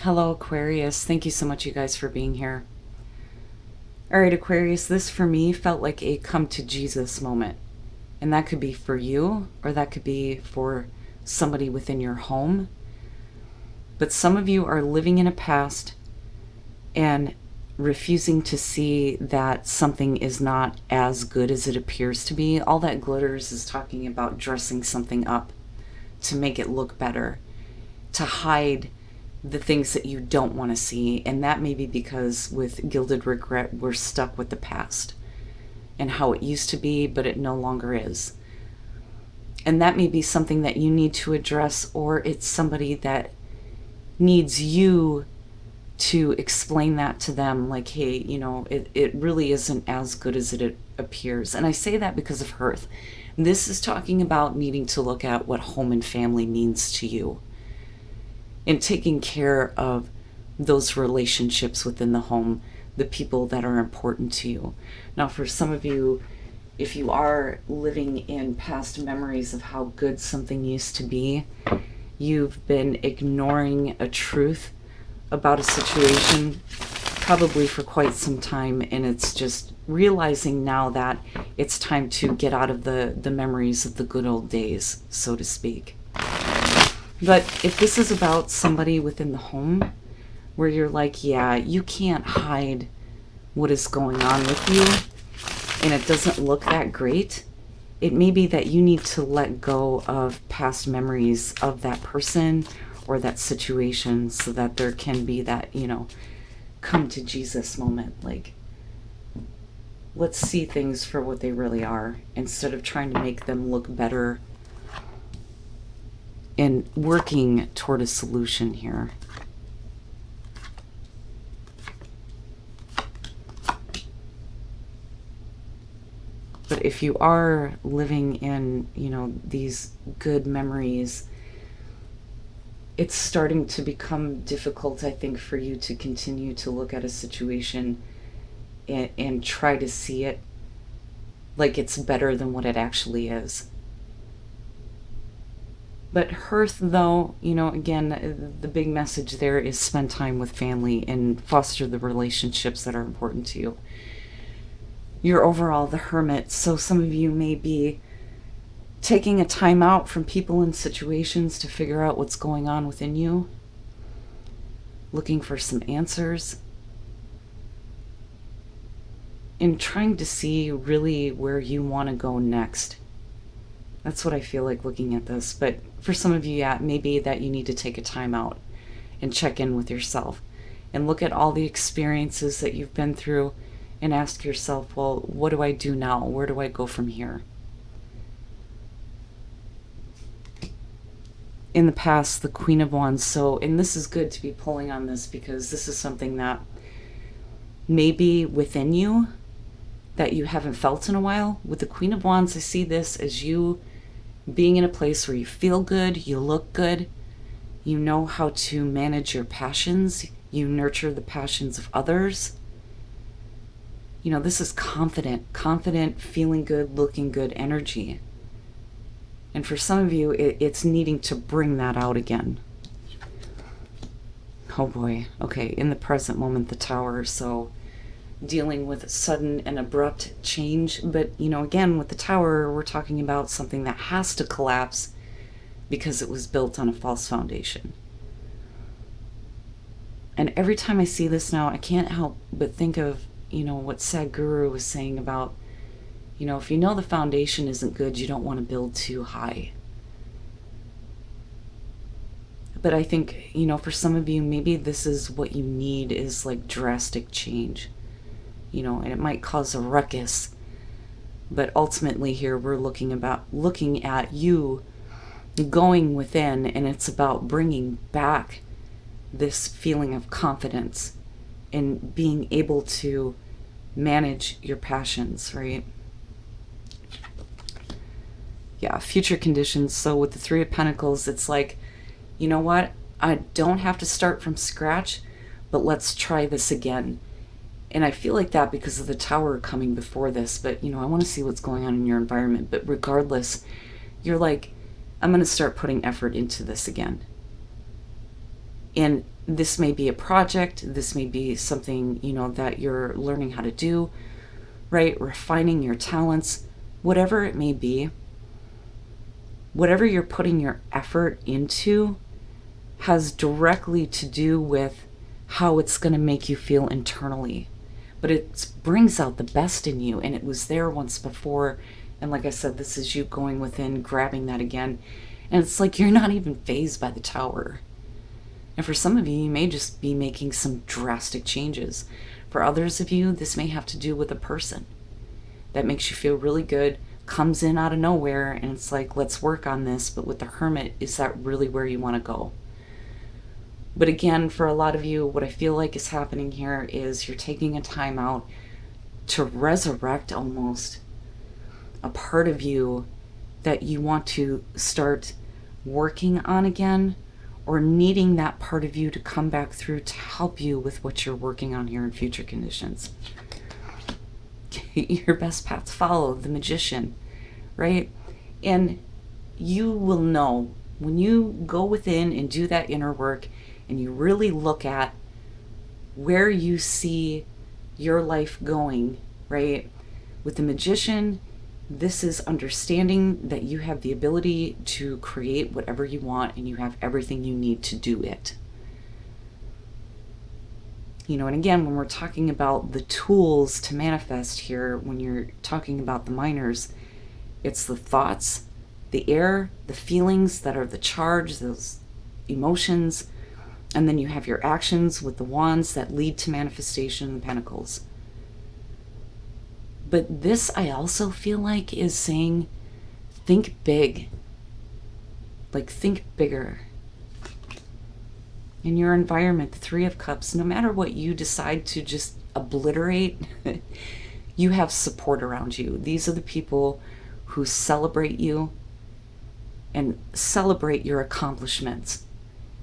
Hello, Aquarius. Thank you so much, you guys, for being here. All right, Aquarius, this for me felt like a come to Jesus moment. And that could be for you, or that could be for somebody within your home. But some of you are living in a past and refusing to see that something is not as good as it appears to be. All that glitters is talking about dressing something up to make it look better, to hide the things that you don't want to see. And that may be because with gilded regret, we're stuck with the past and how it used to be, but it no longer is. And that may be something that you need to address, or it's somebody that needs you to explain that to them, like, hey, it really isn't as good as it appears. And I say that because of Hearth. This is talking about needing to look at what home and family means to you and taking care of those relationships within the home, the people that are important to you. Now, for some of you, if you are living in past memories of how good something used to be, you've been ignoring a truth about a situation probably for quite some time, and it's just realizing now that it's time to get out of the memories of the good old days, so to speak. But if this is about somebody within the home where you're like, yeah, you can't hide what is going on with you and it doesn't look that great, it may be that you need to let go of past memories of that person or that situation so that there can be that, come to Jesus moment. Like, let's see things for what they really are instead of trying to make them look better and working toward a solution here. But if you are living in, these good memories, it's starting to become difficult, I think, for you to continue to look at a situation and try to see it like it's better than what it actually is. But Hearth, though, again, the big message there is spend time with family and foster the relationships that are important to you. You're overall the Hermit, so some of you may be taking a time out from people and situations to figure out what's going on within you, looking for some answers, and trying to see really where you want to go next. That's what I feel like looking at this. But for some of you, yeah, it may be that you need to take a time out and check in with yourself and look at all the experiences that you've been through and ask yourself, well, what do I do now? Where do I go from here? In the past, the Queen of Wands. And this is good to be pulling on this because this is something that may be within you that you haven't felt in a while. With the Queen of Wands, I see this as you being in a place where you feel good, you look good, you know how to manage your passions, you nurture the passions of others. This is confident, feeling good, looking good energy. And for some of you, it's needing to bring that out again. Oh boy. Okay, in the present moment, the Tower. So dealing with sudden and abrupt change. But, again, with the Tower, we're talking about something that has to collapse because it was built on a false foundation. And every time I see this now, I can't help but think of, what Sadhguru was saying about, if you know the foundation isn't good, you don't want to build too high. But I think, for some of you, maybe this is what you need is like drastic change. And it might cause a ruckus. But ultimately here we're looking at you going within, and it's about bringing back this feeling of confidence and being able to manage your passions, right? Yeah, future conditions. So with the Three of Pentacles, it's like, you know what? I don't have to start from scratch, but let's try this again. And I feel like that because of the Tower coming before this, but I want to see what's going on in your environment. But regardless, you're like, I'm going to start putting effort into this again. And This may be a project, this may be something, that you're learning how to do, right? Refining your talents, whatever it may be. Whatever you're putting your effort into has directly to do with how it's going to make you feel internally. But it brings out the best in you, and it was there once before. And like I said, this is you going within, grabbing that again. And it's like you're not even fazed by the tower. And for some of you, you may just be making some drastic changes. For others of you, this may have to do with a person that makes you feel really good, comes in out of nowhere, and it's like, let's work on this. But with the Hermit, is that really where you want to go? But again, for a lot of you, what I feel like is happening here is you're taking a time out to resurrect almost a part of you that you want to start working on again, or needing that part of you to come back through to help you with what you're working on here in future conditions. Your best path to follow, the Magician, right? And you will know when you go within and do that inner work and you really look at where you see your life going, right? With the Magician, this is understanding that you have the ability to create whatever you want and you have everything you need to do it. And again, when we're talking about the tools to manifest here, when you're talking about the minors, it's the thoughts, the air, the feelings that are the charge, those emotions, and then you have your actions with the wands that lead to manifestation and the pentacles. But this, I also feel like, is saying, think big. Like, think bigger. In your environment, the Three of Cups, no matter what you decide to just obliterate, you have support around you. These are the people who celebrate you and celebrate your accomplishments.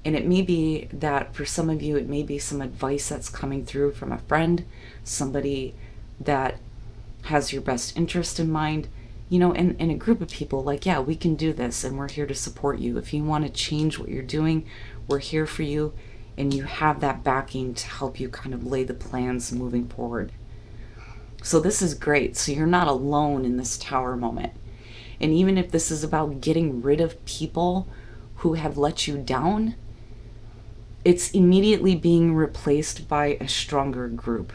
And it may be that for some of you, it may be some advice that's coming through from a friend, somebody that has your best interest in mind, and a group of people like, yeah, we can do this and we're here to support you. If you want to change what you're doing, we're here for you, and you have that backing to help you kind of lay the plans moving forward. So this is great. So you're not alone in this tower moment. And even if this is about getting rid of people who have let you down, it's immediately being replaced by a stronger group.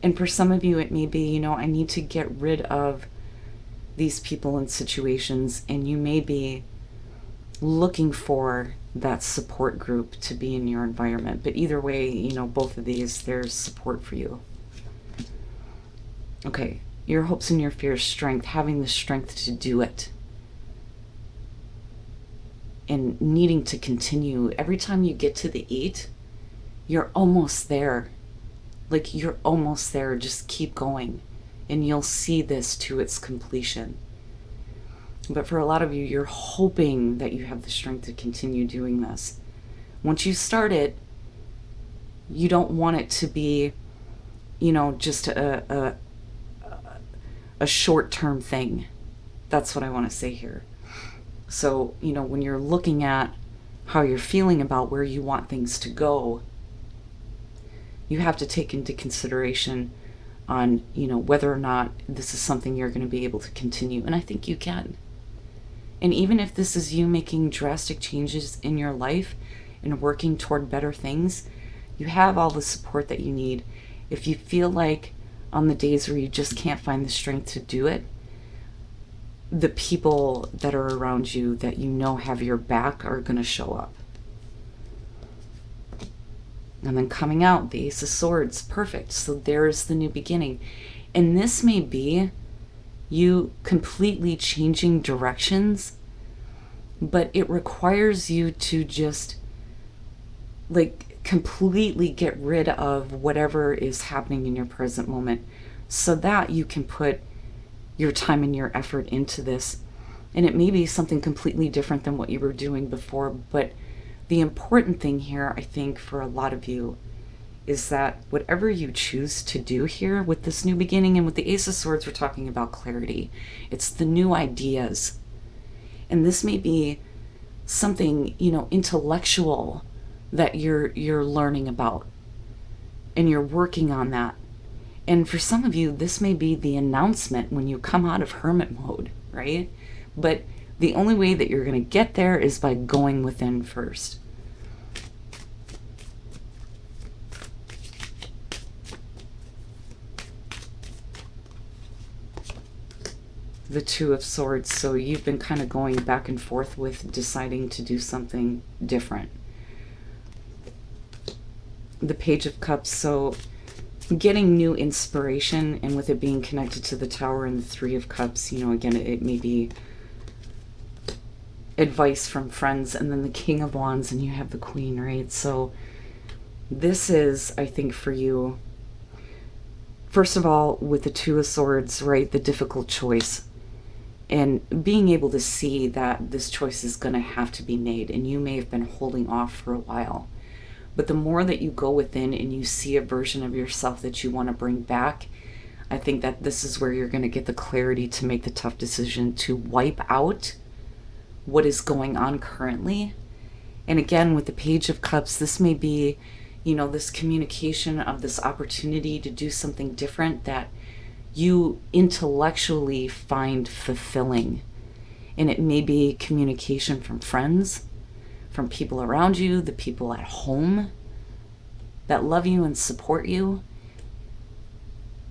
And for some of you, it may be, I need to get rid of these people and situations, and you may be looking for that support group to be in your environment. But either way, both of these, there's support for you. Okay, your hopes and your fears, strength, having the strength to do it. And needing to continue. Every time you get to the 8, you're almost there. Like, you're almost there. Just keep going. And you'll see this to its completion. But for a lot of you, you're hoping that you have the strength to continue doing this. Once you start it, you don't want it to be, just a short-term thing. That's what I want to say here. So, when you're looking at how you're feeling about where you want things to go, you have to take into consideration on, whether or not this is something you're going to be able to continue. And I think you can. And even if this is you making drastic changes in your life and working toward better things, you have all the support that you need. If you feel like on the days where you just can't find the strength to do it, the people that are around you that have your back are going to show up. And then coming out, the Ace of Swords, perfect. So there's the new beginning. And this may be you completely changing directions, but it requires you to just completely get rid of whatever is happening in your present moment so that you can put your time and your effort into this. And it may be something completely different than what you were doing before, but the important thing here, I think, for a lot of you is that whatever you choose to do here with this new beginning, and with the Ace of Swords, we're talking about clarity. It's the new ideas. And this may be something, intellectual that you're learning about, and you're working on that. And for some of you, this may be the announcement when you come out of hermit mode, right? But the only way that you're going to get there is by going within first. The Two of Swords. So you've been kind of going back and forth with deciding to do something different. The Page of Cups. So getting new inspiration, and with it being connected to the Tower and the Three of Cups, again, it may be advice from friends. And then the King of Wands, and you have the Queen, right? So this is, I think, for you, first of all, with the Two of Swords, right, the difficult choice. And being able to see that this choice is going to have to be made, and you may have been holding off for a while. But the more that you go within and you see a version of yourself that you want to bring back, I think that this is where you're going to get the clarity to make the tough decision to wipe out what is going on currently. And again, with the Page of Cups, this may be, this communication of this opportunity to do something different that you intellectually find fulfilling. And it may be communication from friends, from people around you, the people at home that love you and support you.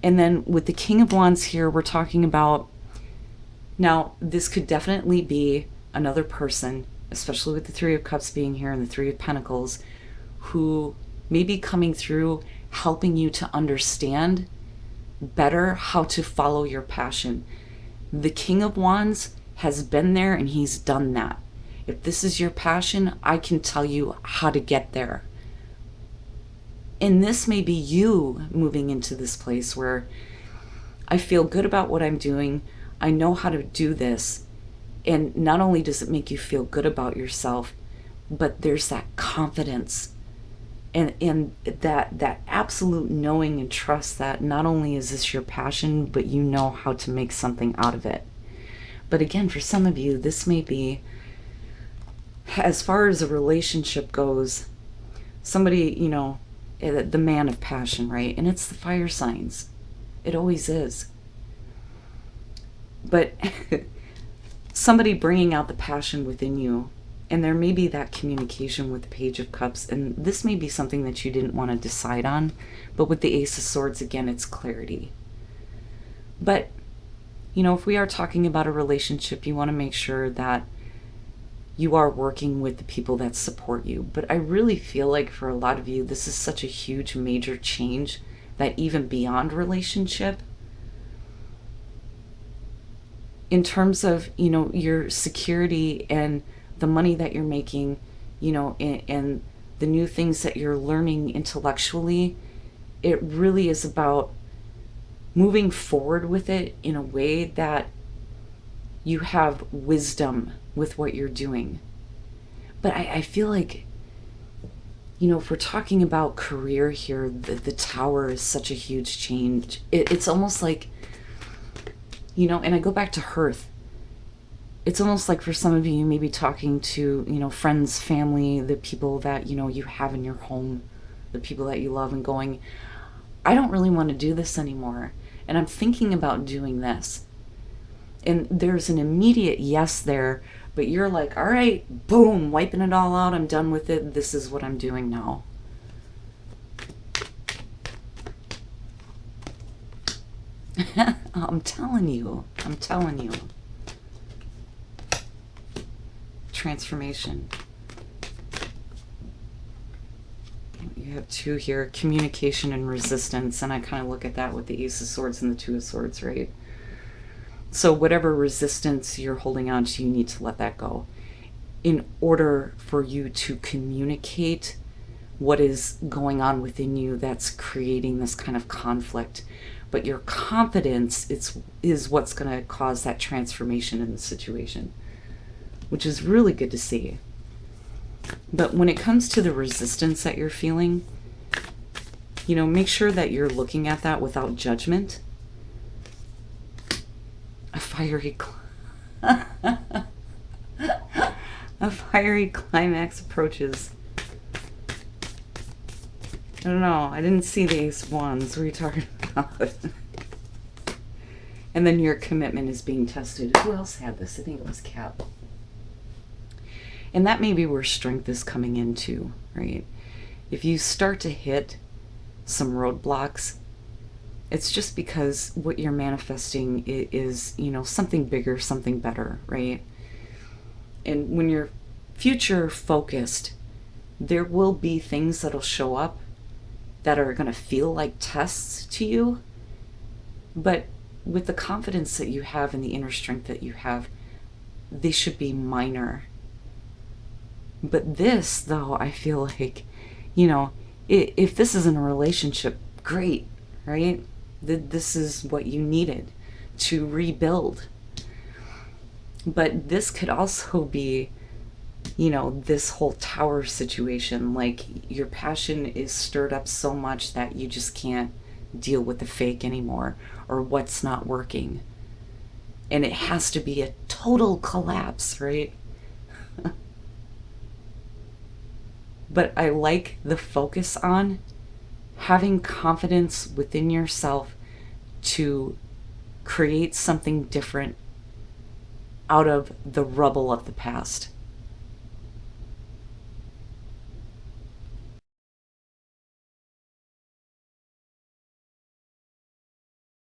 And then with the King of Wands here, we're talking about, now this could definitely be another person, especially with the Three of Cups being here and the Three of Pentacles, who may be coming through, helping you to understand better how to follow your passion. The King of Wands has been there and he's done that. If this is your passion, I can tell you how to get there. And this may be you moving into this place where I feel good about what I'm doing. I know how to do this. And not only does it make you feel good about yourself, but there's that confidence and that absolute knowing and trust that not only is this your passion, but you know how to make something out of it. But again, for some of you, this may be, as far as a relationship goes, somebody, the man of passion, right? And it's the fire signs. It always is. But somebody bringing out the passion within you, and there may be that communication with the Page of Cups, and this may be something that you didn't want to decide on, but with the Ace of Swords, again, it's clarity. But, if we are talking about a relationship, you want to make sure that you are working with the people that support you. But I really feel like for a lot of you, this is such a huge, major change that even beyond relationship, in terms of, your security and the money that you're making, and the new things that you're learning intellectually, it really is about moving forward with it in a way that you have wisdom with what you're doing. But I feel like, if we're talking about career here, the Tower is such a huge change. It's almost like, and I go back to Hearth. It's almost like for some of you, you may be talking to, friends, family, the people that, you have in your home, the people that you love, and going, I don't really want to do this anymore. And I'm thinking about doing this. And there's an immediate yes there, but you're like, all right, boom, wiping it all out. I'm done with it. This is what I'm doing now. I'm telling you. Transformation. You have two here, communication and resistance, and I kind of look at that with the Ace of Swords and the Two of Swords, right? So whatever resistance you're holding on to, you need to let that go in order for you to communicate what is going on within you that's creating this kind of conflict. But your confidence is what's going to cause that transformation in the situation, which is really good to see. But when it comes to the resistance that you're feeling, make sure that you're looking at that without judgment. A fiery A fiery climax approaches. I don't know. I didn't see the Ace of Wands. What are you talking about? And then your commitment is being tested. Who else had this? I think it was Cap. And that may be where strength is coming into, right? If you start to hit some roadblocks, it's just because what you're manifesting is, you know, something bigger, something better, right? And when you're future focused, there will be things that'll show up that are going to feel like tests to you. But with the confidence that you have and the inner strength that you have, they should be minor. But this, though, I feel like, you know, if this isn't a relationship, great, right? This is what you needed to rebuild. But this could also be, you know, this whole tower situation. Like, your passion is stirred up so much that you just can't deal with the fake anymore, or what's not working. And it has to be a total collapse, right? But I like the focus on having confidence within yourself to create something different out of the rubble of the past.